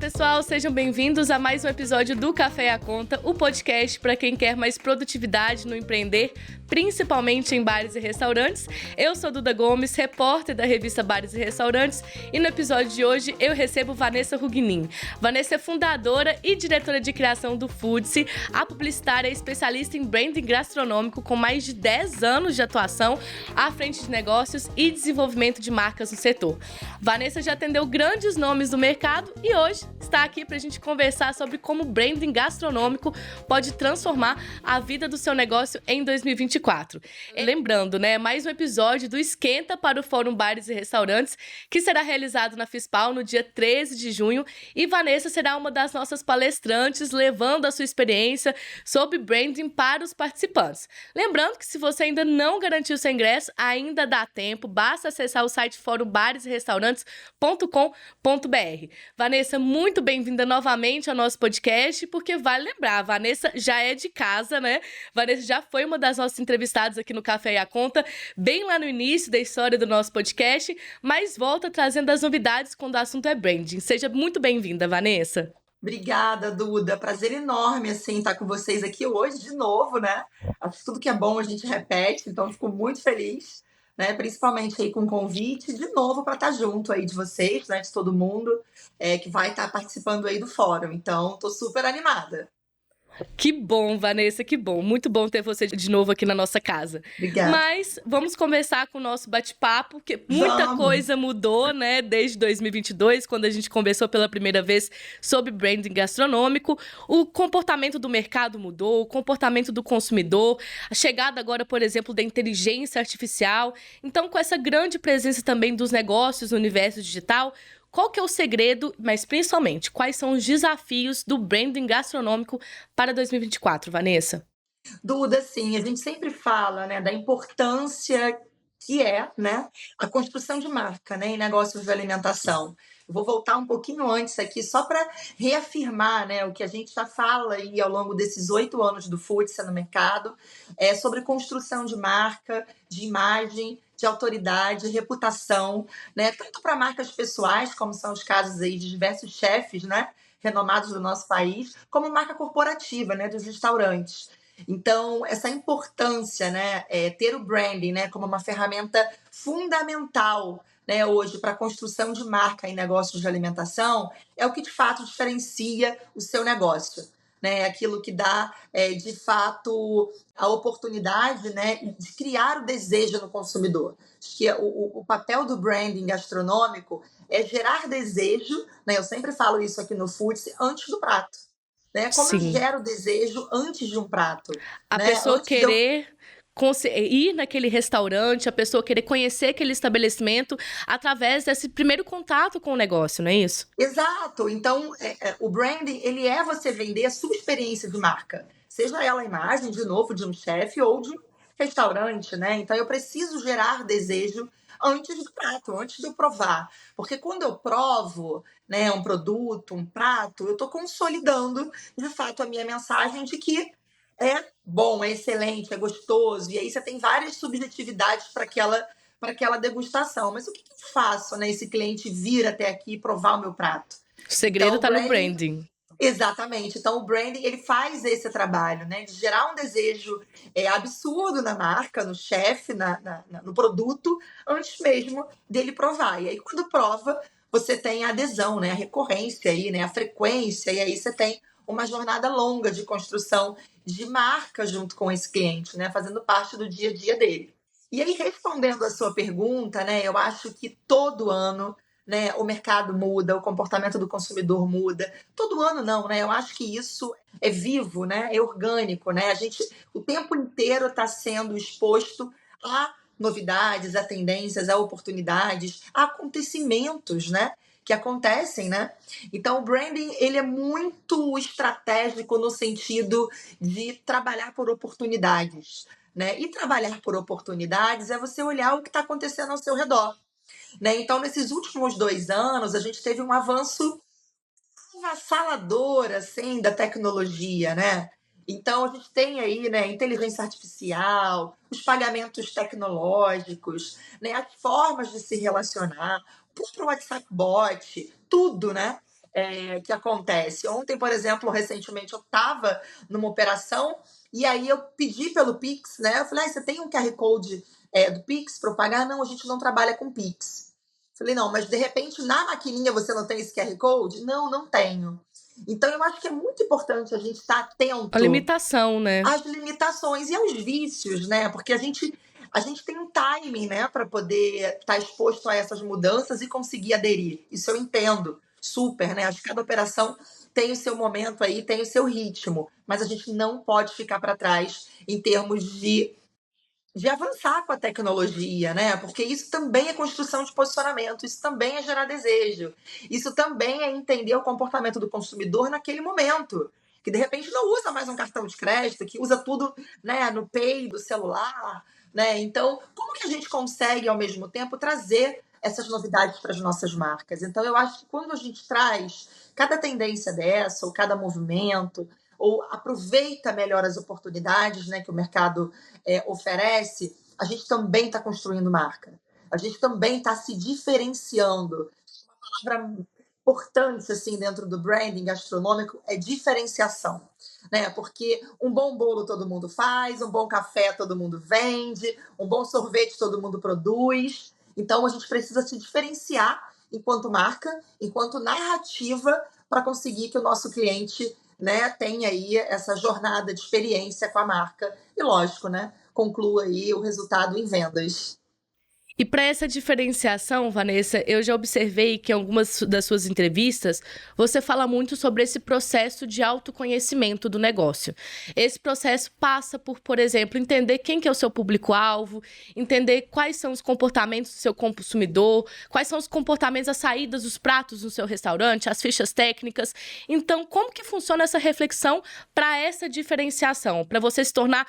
pessoal, sejam bem-vindos a mais um episódio do Café à Conta, o podcast para quem quer mais produtividade no empreender, principalmente em bares e restaurantes. Eu sou Duda Gomes, repórter da revista Bares e Restaurantes, e no episódio de hoje eu recebo Vanessa Rugnin. Vanessa é fundadora e diretora de criação do Foodse, a publicitária especialista em branding gastronômico com mais de 10 anos de atuação à frente de negócios e desenvolvimento de marcas no setor. Vanessa já atendeu grandes nomes do mercado e hoje está aqui para a gente conversar sobre como o branding gastronômico pode transformar a vida do seu negócio em 2024. Lembrando, mais um episódio do Esquenta para o Fórum Bares e Restaurantes, que será realizado na FISPAL no dia 13 de junho, e Vanessa será uma das nossas palestrantes, levando a sua experiência sobre branding para os participantes. Lembrando que se você ainda não garantiu seu ingresso, ainda dá tempo, basta acessar o site forumbaresrestaurantes.com.br. Vanessa, muito bem-vinda novamente ao nosso podcast, porque vale lembrar, a Vanessa já é de casa, né? Vanessa já foi uma das nossas entrevistadas aqui no Café e a Conta, bem lá no início da história do nosso podcast, mas volta trazendo as novidades quando o assunto é branding. Seja muito bem-vinda, Vanessa. Obrigada, Duda. Prazer enorme, estar com vocês aqui hoje de novo, né? Acho que tudo que é bom a gente repete, então fico muito feliz, né? Principalmente aí com o convite de novo para estar junto aí de vocês, né? De todo mundo que vai estar participando aí do fórum. Então, estou super animada. Que bom, Vanessa, que bom. Muito bom ter você de novo aqui na nossa casa. Obrigada. Mas vamos começar com o nosso bate-papo, porque muita coisa mudou, né, desde 2022, quando a gente conversou pela primeira vez sobre branding gastronômico. O comportamento do mercado mudou, o comportamento do consumidor, a chegada agora, por exemplo, da inteligência artificial. Então, com essa grande presença também dos negócios no universo digital, qual que é o segredo, mas principalmente, quais são os desafios do branding gastronômico para 2024, Vanessa? Duda, sim, a gente sempre fala, né, da importância que é, né, a construção de marca, né, em negócios de alimentação. Eu vou voltar um pouquinho antes aqui, só para reafirmar, né, o que a gente já fala aí ao longo desses 8 anos do Foodse no mercado, sobre construção de marca, de imagem, de autoridade, reputação, né, tanto para marcas pessoais, como são os casos aí de diversos chefes, né, renomados do nosso país, como marca corporativa, né, dos restaurantes. Então, essa importância, né, ter o branding, né, como uma ferramenta fundamental, né, hoje para a construção de marca em negócios de alimentação, é o que de fato diferencia o seu negócio. Né, aquilo que dá, de fato, a oportunidade, né, de criar o desejo no consumidor. Acho que o papel do branding gastronômico é gerar desejo, né, eu sempre falo isso aqui no Foodse, antes do prato. Né? Como Sim. Eu gero desejo antes de um prato. A né? pessoa Antes querer ir naquele restaurante, a pessoa querer conhecer aquele estabelecimento através desse primeiro contato com o negócio, não é isso? Exato. Então, o branding, ele é você vender a sua experiência de marca. Seja ela a imagem, de novo, de um chefe ou de um restaurante, né? Então, eu preciso gerar desejo antes do prato, antes de eu provar. Porque quando eu provo, né, um produto, um prato, eu estou consolidando, de fato, a minha mensagem de que é bom, é excelente, é gostoso. E aí você tem várias subjetividades para aquela degustação. Mas o que eu faço, né? Esse cliente vir até aqui e provar o meu prato? O segredo está no branding. Exatamente. Então, o branding, ele faz esse trabalho, né? De gerar um desejo absurdo na marca, no chefe, no produto, antes mesmo dele provar. E aí, quando prova, você tem a adesão, né? A recorrência aí, né? A frequência. E aí, você tem uma jornada longa de construção de marca junto com esse cliente, né? Fazendo parte do dia a dia dele. E aí, respondendo a sua pergunta, né? Eu acho que todo ano, né, o mercado muda, o comportamento do consumidor muda. Todo ano não, né? Eu acho que isso é vivo, né? É orgânico, né? A gente o tempo inteiro está sendo exposto a novidades, a tendências, a oportunidades, a acontecimentos, né? Que acontecem, né? Então, o branding, ele é muito estratégico no sentido de trabalhar por oportunidades, né? E trabalhar por oportunidades é você olhar o que está acontecendo ao seu redor. Né? Então, nesses últimos 2 anos, a gente teve um avanço avassalador, assim, da tecnologia, né? Então, a gente tem aí, né, inteligência artificial, os pagamentos tecnológicos, né, as formas de se relacionar, o próprio WhatsApp bot, tudo, né? que acontece. Ontem, por exemplo, recentemente, eu estava numa operação e aí eu pedi pelo Pix, né? Eu falei, você tem um QR Code do Pix para eu pagar? Não, a gente não trabalha com Pix. Falei, não, mas de repente na maquininha você não tem esse QR Code? Não, não tenho. Então eu acho que é muito importante a gente estar A atento limitação, né? às limitações e aos vícios, né? Porque a gente tem um timing, né, para poder estar exposto a essas mudanças e conseguir aderir. Isso eu entendo super, né? Acho que cada operação tem o seu momento aí, tem o seu ritmo, mas a gente não pode ficar para trás em termos de avançar com a tecnologia, né? Porque isso também é construção de posicionamento, isso também é gerar desejo, isso também é entender o comportamento do consumidor naquele momento, que de repente não usa mais um cartão de crédito, que usa tudo, né, no Pay do celular, né? Então, como que a gente consegue ao mesmo tempo trazer essas novidades para as nossas marcas? Então, eu acho que quando a gente traz cada tendência dessa, ou cada movimento, ou aproveita melhor as oportunidades, né, que o mercado oferece, a gente também está construindo marca. A gente também está se diferenciando. Uma palavra importante assim, dentro do branding gastronômico é diferenciação. Né? Porque um bom bolo todo mundo faz, um bom café todo mundo vende, um bom sorvete todo mundo produz. Então a gente precisa se diferenciar enquanto marca, enquanto narrativa, para conseguir que o nosso cliente, né, tenha aí essa jornada de experiência com a marca. E lógico, né, conclua aí o resultado em vendas. E para essa diferenciação, Vanessa, eu já observei que em algumas das suas entrevistas você fala muito sobre esse processo de autoconhecimento do negócio. Esse processo passa por exemplo, entender quem que é o seu público-alvo, entender quais são os comportamentos do seu consumidor, quais são os comportamentos, as saídas dos pratos no seu restaurante, as fichas técnicas. Então, como que funciona essa reflexão para essa diferenciação, para você se tornar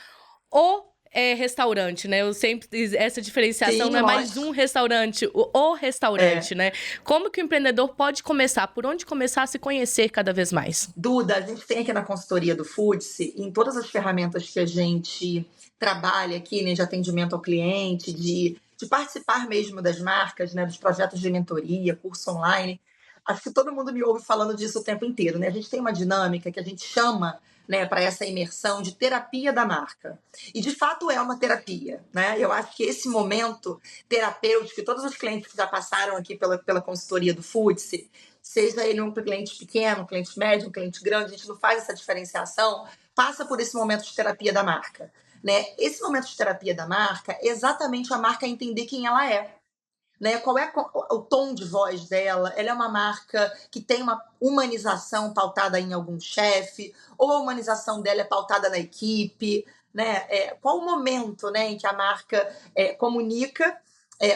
restaurante, né? Eu sempre essa diferenciação. Sim, não é mais um restaurante, o restaurante, né? Como que o empreendedor pode começar? Por onde começar a se conhecer cada vez mais? Duda, a gente tem aqui na consultoria do Foodse, em todas as ferramentas que a gente trabalha aqui, né, de atendimento ao cliente, de participar mesmo das marcas, né, dos projetos de mentoria, curso online. Acho que todo mundo me ouve falando disso o tempo inteiro, né? A gente tem uma dinâmica que a gente chama, né, para essa imersão de terapia da marca. E de fato é uma terapia, né? Eu acho que esse momento terapêutico, que todos os clientes que já passaram aqui pela consultoria do Foodse, seja ele um cliente pequeno, um cliente médio, um cliente grande, a gente não faz essa diferenciação, passa por esse momento de terapia da marca. Né? Esse momento de terapia da marca é exatamente a marca entender quem ela é. Né? Qual é o tom de voz dela? Ela é uma marca que tem uma humanização pautada em algum chefe, ou a humanização dela é pautada na equipe? Né? Qual o momento, né, em que a marca comunica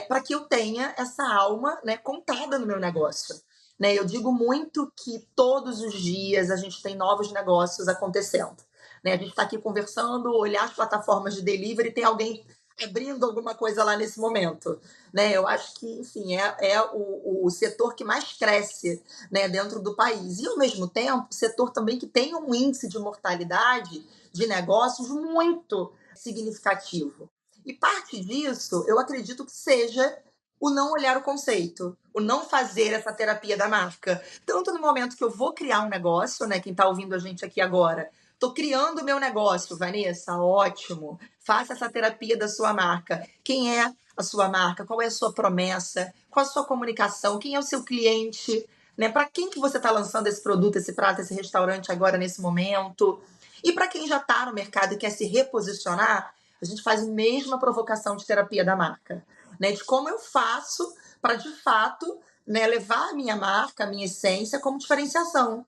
para que eu tenha essa alma, né, contada no meu negócio? Né? Eu digo muito que todos os dias a gente tem novos negócios acontecendo. Né? A gente está aqui conversando, olhar as plataformas de delivery, tem alguém abrindo alguma coisa lá nesse momento. Né? Eu acho que, enfim, é o setor que mais cresce, né, dentro do país. E, ao mesmo tempo, o setor também que tem um índice de mortalidade de negócios muito significativo. E parte disso, eu acredito que seja o não olhar o conceito, o não fazer essa terapia da marca. Tanto no momento que eu vou criar um negócio, né, quem está ouvindo a gente aqui agora, estou criando o meu negócio, Vanessa, ótimo. Faça essa terapia da sua marca. Quem é a sua marca? Qual é a sua promessa? Qual a sua comunicação? Quem é o seu cliente? Né? Para quem que você está lançando esse produto, esse prato, esse restaurante agora, nesse momento? E para quem já está no mercado e quer se reposicionar, a gente faz a mesma provocação de terapia da marca. Né? De como eu faço para, de fato, né, levar a minha marca, a minha essência como diferenciação.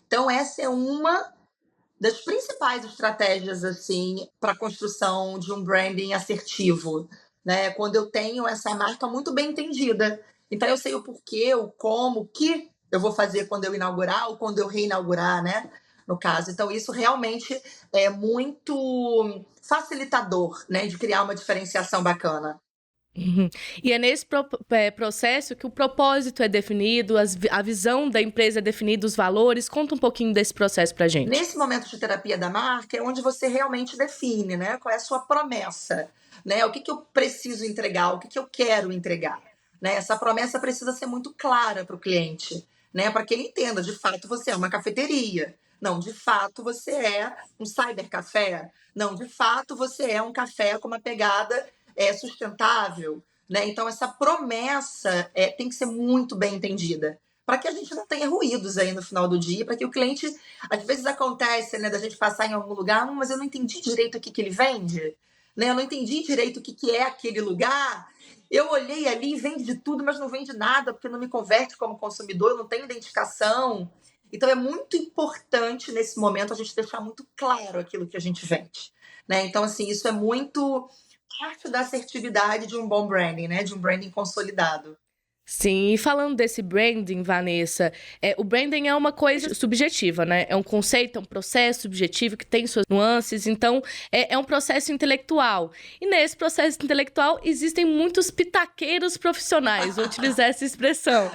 Então, essa é uma das principais estratégias assim para a construção de um branding assertivo, né? Quando eu tenho essa marca muito bem entendida. Então eu sei o porquê, o como, o que eu vou fazer quando eu inaugurar ou quando eu reinaugurar, né? No caso. Então isso realmente é muito facilitador, né? De criar uma diferenciação bacana. Uhum. E é nesse processo que o propósito é definido, a visão da empresa é definida, os valores. Conta um pouquinho desse processo pra gente. Nesse momento de terapia da marca é onde você realmente define, né? Qual é a sua promessa, né? O que eu preciso entregar, o que eu quero entregar. Né? Essa promessa precisa ser muito clara para o cliente. né? Para que ele entenda, de fato, você é uma cafeteria. Não, de fato, você é um cybercafé. Não, de fato, você é um café com uma pegada sustentável, né? Então, essa promessa tem que ser muito bem entendida, para que a gente não tenha ruídos aí no final do dia, para que o cliente, às vezes acontece, né, da gente passar em algum lugar, mas eu não entendi direito o que ele vende, né? Eu não entendi direito o que é aquele lugar. Eu olhei ali e vende de tudo, mas não vende nada, porque não me converte como consumidor, eu não tenho identificação. Então, é muito importante, nesse momento, a gente deixar muito claro aquilo que a gente vende, né? Então, assim, isso é muito parte da assertividade de um bom branding, né? De um branding consolidado. Sim, e falando desse branding, Vanessa, o branding é uma coisa subjetiva, né? É um conceito, é um processo subjetivo que tem suas nuances, então é um processo intelectual. E nesse processo intelectual existem muitos pitaqueiros profissionais, vou utilizar essa expressão.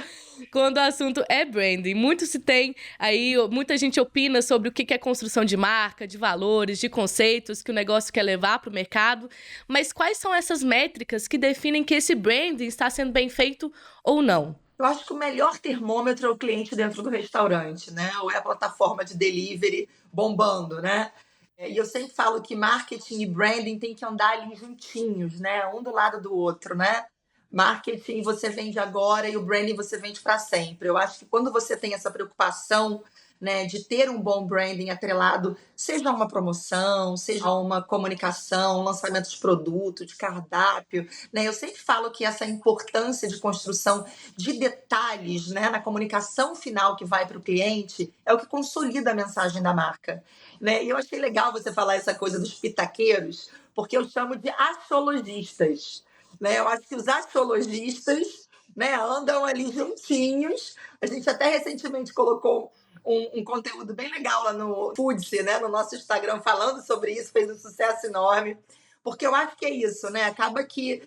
Quando o assunto é branding, muito se tem aí, muita gente opina sobre o que é construção de marca, de valores, de conceitos que o negócio quer levar para o mercado, mas quais são essas métricas que definem que esse branding está sendo bem feito ou não? Eu acho que o melhor termômetro é o cliente dentro do restaurante, né? Ou é a plataforma de delivery bombando, né? E eu sempre falo que marketing e branding tem que andar ali juntinhos, né? Um do lado do outro, né? Marketing você vende agora e o branding você vende para sempre. Eu acho que quando você tem essa preocupação, né, de ter um bom branding atrelado, seja uma promoção, seja uma comunicação, um lançamento de produto, de cardápio, né? Eu sempre falo que essa importância de construção de detalhes, né, na comunicação final que vai para o cliente é o que consolida a mensagem da marca, né? E eu achei legal você falar essa coisa dos pitaqueiros, porque eu chamo de axiologistas, né? Eu acho que os axiologistas, né, andam ali juntinhos. A gente até recentemente colocou um conteúdo bem legal lá no Foodse, né, no nosso Instagram, falando sobre isso, fez um sucesso enorme. Porque eu acho que é isso, né? Acaba que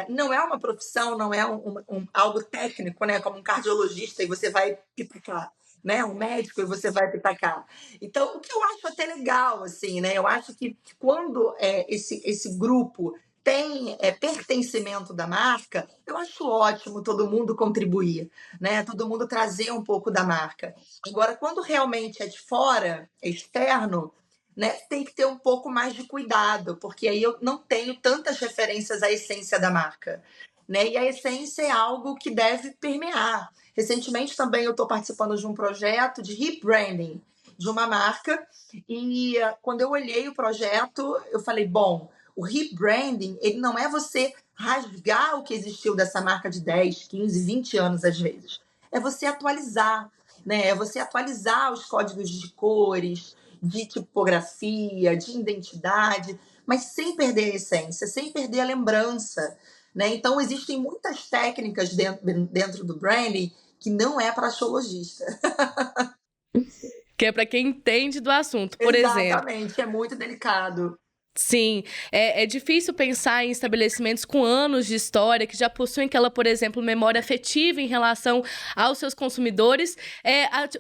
não é uma profissão, não é algo técnico, né? Como um cardiologista e você vai pitacar, né? Um médico e você vai pitacar. Então, o que eu acho até legal, assim, né? Eu acho que quando esse grupo tem pertencimento da marca, eu acho ótimo todo mundo contribuir, né? Todo mundo trazer um pouco da marca. Agora, quando realmente é de fora, é externo, né, tem que ter um pouco mais de cuidado, porque aí eu não tenho tantas referências à essência da marca, né? E a essência é algo que deve permear. Recentemente também eu estou participando de um projeto de rebranding de uma marca e quando eu olhei o projeto, eu falei, bom, o rebranding, ele não é você rasgar o que existiu dessa marca de 10, 15, 20 anos às vezes. É você atualizar, né? É você atualizar os códigos de cores, de tipografia, de identidade, mas sem perder a essência, sem perder a lembrança, né? Então, existem muitas técnicas dentro do branding que não é para axiologista. Que é para quem entende do assunto, por exemplo. Exatamente, é muito delicado. Sim, é difícil pensar em estabelecimentos com anos de história, que já possuem aquela, por exemplo, memória afetiva em relação aos seus consumidores,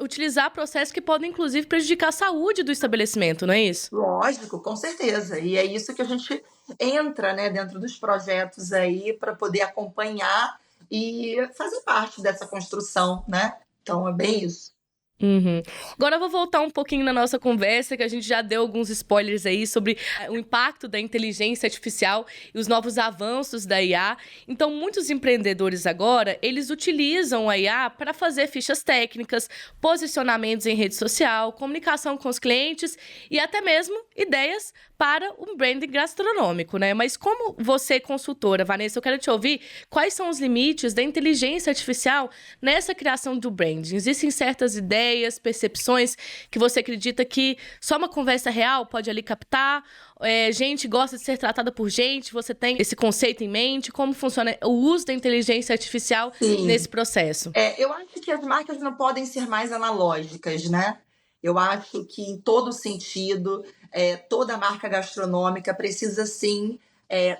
utilizar processos que podem, inclusive, prejudicar a saúde do estabelecimento, não é isso? Lógico, com certeza. E é isso que a gente entra, né, dentro dos projetos aí para poder acompanhar e fazer parte dessa construção, né? Então é bem isso. Uhum. Agora eu vou voltar um pouquinho na nossa conversa, que a gente já deu alguns spoilers aí sobre o impacto da inteligência artificial e os novos avanços da IA. Então, muitos empreendedores agora, eles utilizam a IA para fazer fichas técnicas, posicionamentos em rede social, comunicação com os clientes e até mesmo ideias para um branding gastronômico, né? Mas como você, consultora, Vanessa, eu quero te ouvir quais são os limites da inteligência artificial nessa criação do branding. Existem certas ideias, percepções que você acredita que só uma conversa real pode ali captar? Gente gosta de ser tratada por gente, você tem esse conceito em mente? Como funciona o uso da inteligência artificial nesse processo? Eu acho que as marcas não podem ser mais analógicas, né? Eu acho que em todo sentido, toda marca gastronômica precisa sim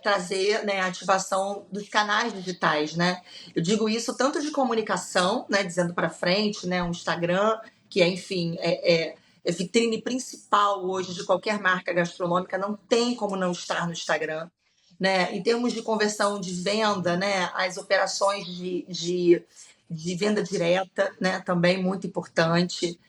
trazer, né, a ativação dos canais digitais, né? Eu digo isso tanto de comunicação, né, dizendo para frente, né, um Instagram, que enfim, é vitrine principal hoje de qualquer marca gastronômica, não tem como não estar no Instagram, né? Em termos de conversão de venda, né, as operações de venda direta, né? Também muito importante.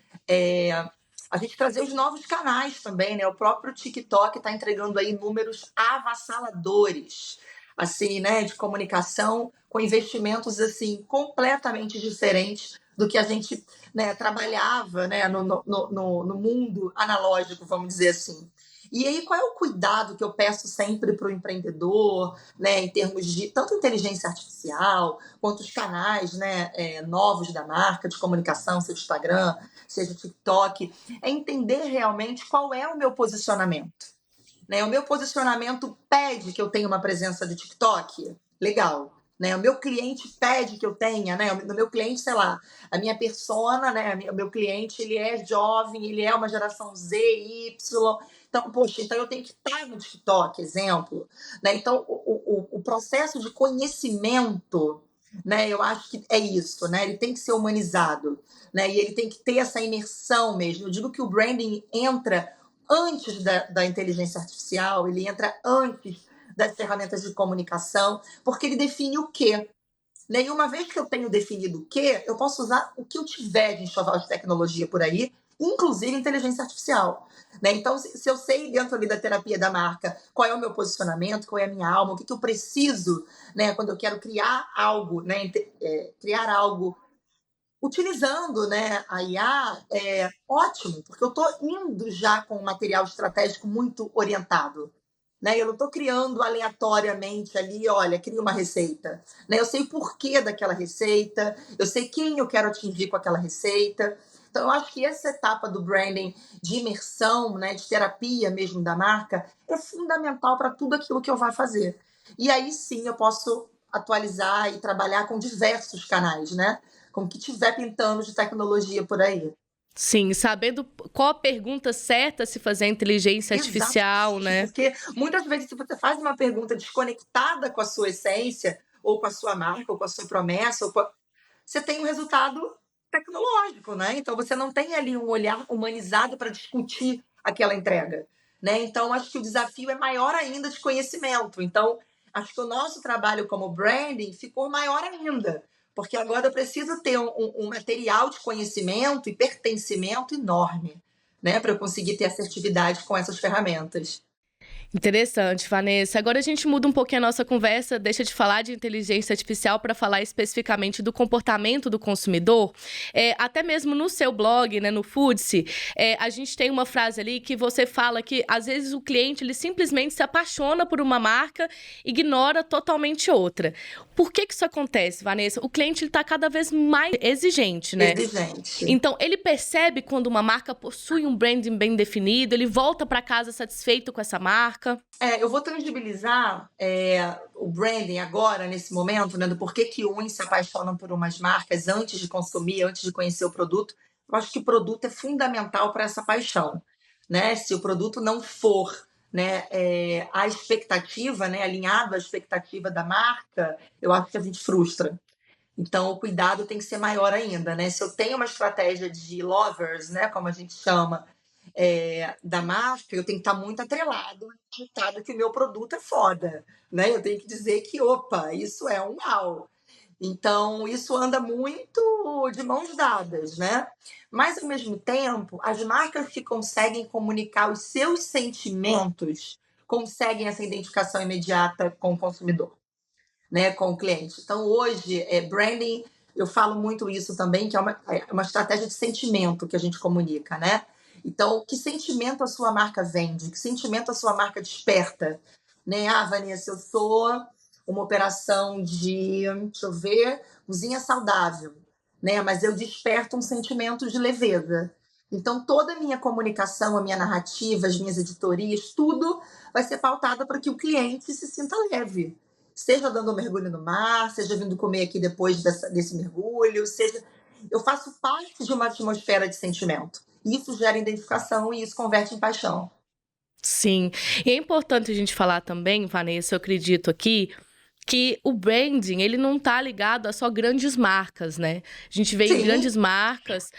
A gente trazer os novos canais também, né? O próprio TikTok está entregando aí números avassaladores, assim, né? De comunicação com investimentos assim completamente diferentes do que a gente, né, trabalhava, né, no mundo analógico, vamos dizer assim. E aí, qual é o cuidado que eu peço sempre para o empreendedor, né, em termos de tanto inteligência artificial, quanto os canais, né, novos da marca, de comunicação, seja Instagram, seja TikTok, é entender realmente qual é o meu posicionamento. Né? O meu posicionamento pede que eu tenha uma presença de TikTok? Legal. Né? O meu cliente pede que eu tenha, né? O meu cliente, sei lá, a minha persona, né? O meu cliente, ele é jovem, ele é uma geração Z, Y. Então, poxa, então eu tenho que estar no TikTok, exemplo. Né? Então, o processo de conhecimento, né? Eu acho que é isso, né? Ele tem que ser humanizado, né? E ele tem que ter essa imersão mesmo. Eu digo que o branding entra antes da inteligência artificial, ele entra antes das ferramentas de comunicação, porque ele define o quê. Né? E uma vez que eu tenho definido o quê, eu posso usar o que eu tiver de enxoval de tecnologia por aí, inclusive inteligência artificial. Né? Então, se eu sei dentro ali da terapia da marca qual é o meu posicionamento, qual é a minha alma, o que eu preciso, né, quando eu quero criar algo, né, criar algo utilizando, né, a IA, é ótimo, porque eu estou indo já com um material estratégico muito orientado. Né? Eu não estou criando aleatoriamente ali, olha, cria uma receita. Né? Eu sei o porquê daquela receita, eu sei quem eu quero atingir com aquela receita. Então, eu acho que essa etapa do branding, de imersão, né, de terapia mesmo da marca, é fundamental para tudo aquilo que eu vou fazer. E aí sim eu posso atualizar e trabalhar com diversos canais, né? Com o que tiver pintando de tecnologia por aí. Sim, sabendo qual a pergunta certa a se fazer a inteligência artificial, Exatamente, né? porque muitas vezes se você faz uma pergunta desconectada com a sua essência, ou com a sua marca, ou com a sua promessa, você tem um resultado tecnológico, né? Então você não tem ali um olhar humanizado para discutir aquela entrega, né? Então acho que o desafio é maior ainda de conhecimento. Então acho que o nosso trabalho como branding ficou maior ainda, porque agora eu preciso ter um material de conhecimento e pertencimento enorme, né, para eu conseguir ter assertividade com essas ferramentas. Interessante, Vanessa. Agora a gente muda um pouquinho a nossa conversa, deixa de falar de inteligência artificial para falar especificamente do comportamento do consumidor. Até mesmo no seu blog, né, no Foodse, a gente tem uma frase ali que você fala que às vezes o cliente ele simplesmente se apaixona por uma marca, ignora totalmente outra. Por que isso acontece, Vanessa? O cliente está cada vez mais exigente, né? Exigente. Então, ele percebe quando uma marca possui um branding bem definido, ele volta para casa satisfeito com essa marca. Eu vou tangibilizar o branding agora, nesse momento, né, do porquê que uns se apaixonam por umas marcas antes de consumir, antes de conhecer o produto. Eu acho que o produto é fundamental para essa paixão. Né? Se o produto não for, né, a expectativa, né, alinhado à expectativa da marca, eu acho que a gente frustra. Então, o cuidado tem que ser maior ainda, né? Se eu tenho uma estratégia de lovers, né, como a gente chama, da marca, eu tenho que estar muito atrelado que o meu produto é foda, né? Eu tenho que dizer que, opa, isso é um uau. Então, isso anda muito de mãos dadas, né? Mas, ao mesmo tempo, as marcas que conseguem comunicar os seus sentimentos conseguem essa identificação imediata com o consumidor, né, com o cliente. Então, hoje, branding, eu falo muito isso também, que é uma estratégia de sentimento que a gente comunica, né? Então, que sentimento a sua marca vende? Que sentimento a sua marca desperta? Né? Ah, Vanessa, eu sou uma operação de, deixa eu ver, cozinha saudável, né? Mas eu desperto um sentimento de leveza. Então, toda a minha comunicação, a minha narrativa, as minhas editorias, tudo vai ser pautada para que o cliente se sinta leve. Seja dando um mergulho no mar, seja vindo comer aqui depois desse mergulho, seja... Eu faço parte de uma atmosfera de sentimento. Isso gera identificação e isso converte em paixão. Sim. E é importante a gente falar também, Vanessa, eu acredito aqui, que o branding, ele não tá ligado a só grandes marcas, né? A gente vê Sim, grandes marcas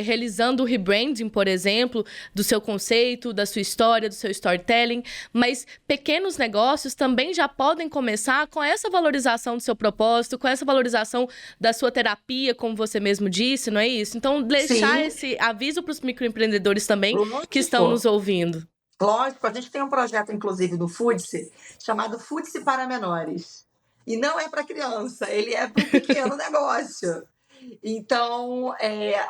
realizando o rebranding, por exemplo, do seu conceito, da sua história, do seu storytelling, mas pequenos negócios também já podem começar com essa valorização do seu propósito, com essa valorização da sua terapia, como você mesmo disse, não é isso? Então, deixar sim, esse aviso para os microempreendedores também que estão nos lógico. ouvindo. Lógico, a gente tem um projeto, inclusive, no FTSE, chamado FTSE para Menores. E não é para criança, ele é para o pequeno negócio. Então,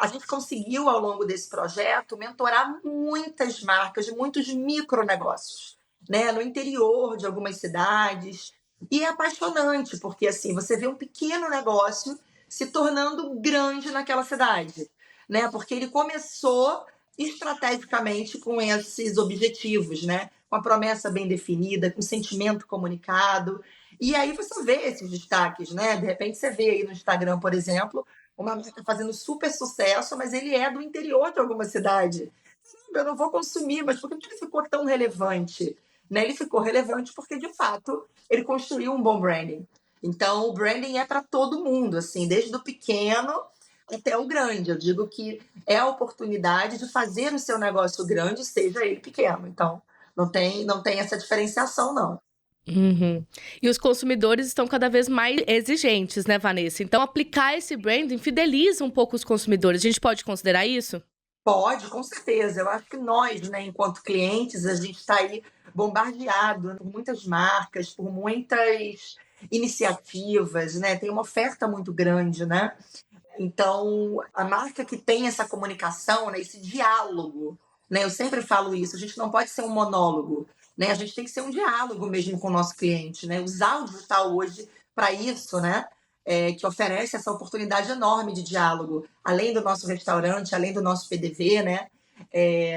a gente conseguiu, ao longo desse projeto, mentorar muitas marcas, muitos micronegócios, né, no interior de algumas cidades. E é apaixonante, porque assim, você vê um pequeno negócio se tornando grande naquela cidade, né? Porque ele começou estrategicamente com esses objetivos, né? Com a promessa bem definida, com o sentimento comunicado. E aí você vê esses destaques, né? De repente você vê aí no Instagram, por exemplo, uma marca fazendo super sucesso, mas ele é do interior de alguma cidade. Eu não vou consumir, mas por que ele ficou tão relevante? Né? Ele ficou relevante porque, de fato, ele construiu um bom branding. Então, o branding é para todo mundo, assim, desde o pequeno até o grande. Eu digo que é a oportunidade de fazer o seu negócio grande, seja ele pequeno. Então, não tem essa diferenciação, não. Uhum. E os consumidores estão cada vez mais exigentes, né, Vanessa? Então, aplicar esse branding fideliza um pouco os consumidores. A gente pode considerar isso? Pode, com certeza. Eu acho que nós, né, enquanto clientes, a gente está aí bombardeado por muitas marcas, por muitas iniciativas, né? Tem uma oferta muito grande, né? Então, a marca que tem essa comunicação, né, esse diálogo, né? Eu sempre falo isso, a gente não pode ser um monólogo, né? A gente tem que ser um diálogo mesmo com o nosso cliente, né? Usar o digital hoje para isso, né? Que oferece essa oportunidade enorme de diálogo, além do nosso restaurante, além do nosso PDV, né?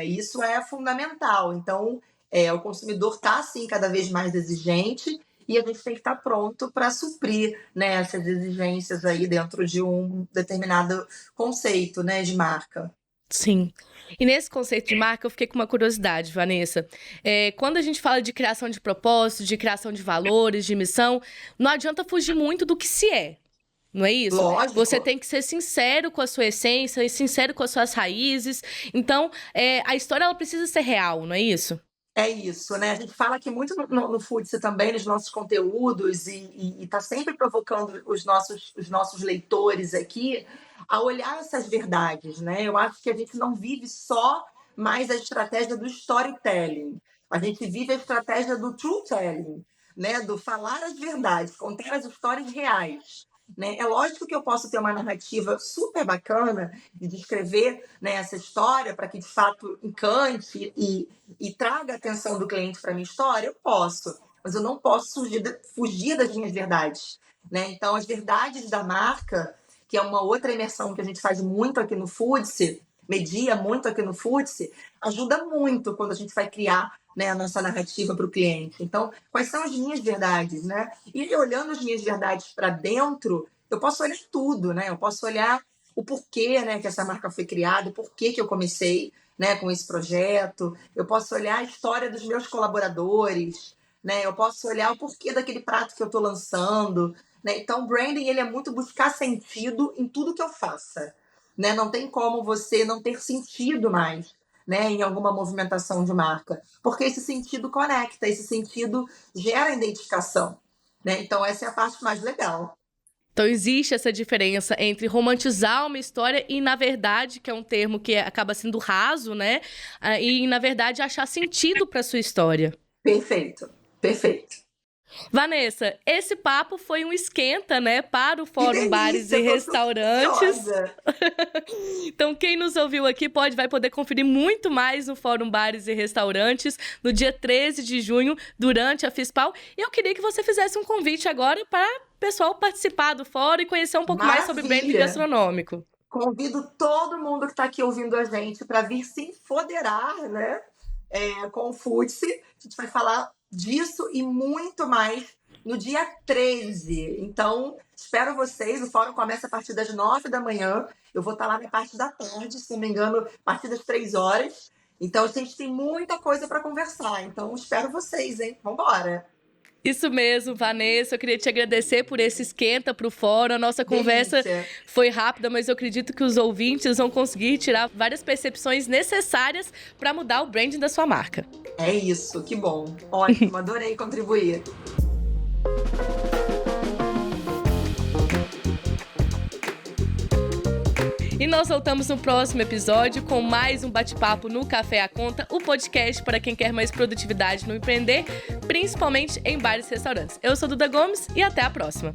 Isso é fundamental. Então, o consumidor está, assim, cada vez mais exigente e a gente tem que estar pronto para suprir, né, essas exigências aí dentro de um determinado conceito, né, de marca. Sim. E nesse conceito de marca, eu fiquei com uma curiosidade, Vanessa. Quando a gente fala de criação de propósito, de criação de valores, de missão, não adianta fugir muito do que se é. Não é isso? Você Lógico. tem que ser sincero com a sua essência e sincero com as suas raízes. Então, a história ela precisa ser real, não é isso? É isso, né? A gente fala aqui muito no Futse também, nos nossos conteúdos, e está sempre provocando os nossos leitores aqui a olhar essas verdades, né? Eu acho que a gente não vive só mais a estratégia do storytelling, a gente vive a estratégia do truth-telling, né? Do falar as verdades, contar as histórias reais. Né? É lógico que eu posso ter uma narrativa super bacana de descrever, né, essa história para que de fato encante e traga a atenção do cliente para a minha história, eu posso, mas eu não posso fugir das minhas verdades. Né? Então, as verdades da marca, que é uma outra imersão que a gente faz muito aqui no Foodse, media muito aqui no Foodse, ajuda muito quando a gente vai criar, né, a nossa narrativa para o cliente. Então, quais são as minhas verdades? Né? E olhando as minhas verdades para dentro, eu posso olhar tudo, né? Eu posso olhar o porquê, né, que essa marca foi criada, o porquê que eu comecei, né, com esse projeto. Eu posso olhar a história dos meus colaboradores, né? Eu posso olhar o porquê daquele prato que eu estou lançando, né? Então, o branding ele é muito buscar sentido em tudo que eu faça, né? Não tem como você não ter sentido mais, né, em alguma movimentação de marca, porque esse sentido conecta, esse sentido gera identificação, né? Então, essa é a parte mais legal. Então, existe essa diferença entre romantizar uma história e, na verdade, que é um termo que acaba sendo raso, né? E, na verdade, achar sentido para sua história. Perfeito, perfeito. Vanessa, esse papo foi um esquenta, né, para o Que Fórum Bares delícia, e eu tô super Restaurantes. ansiosa. Então, quem nos ouviu aqui vai poder conferir muito mais no Fórum Bares e Restaurantes no dia 13 de junho, durante a FISPAL. E eu queria que você fizesse um convite agora para o pessoal participar do fórum e conhecer um pouco mais sobre branding Maravilha. gastronômico. Convido todo mundo que está aqui ouvindo a gente para vir se empoderar, né? Com o Futse. A gente vai falar disso e muito mais no dia 13. Então, espero vocês. O fórum começa a partir das 9 da manhã. Eu vou estar lá na parte da tarde, se não me engano, a partir das 3 horas. Então, a gente tem muita coisa para conversar. Então, espero vocês, hein? Vambora! Isso mesmo, Vanessa. Eu queria te agradecer por esse esquenta pro fórum. A nossa conversa foi rápida, mas eu acredito que os ouvintes vão conseguir tirar várias percepções necessárias para mudar o branding da sua marca. É isso, que bom. Ótimo, adorei contribuir. E nós voltamos no próximo episódio com mais um bate-papo no Café à Conta, o podcast para quem quer mais produtividade no empreender, principalmente em bares e restaurantes. Eu sou Duda Gomes e até a próxima.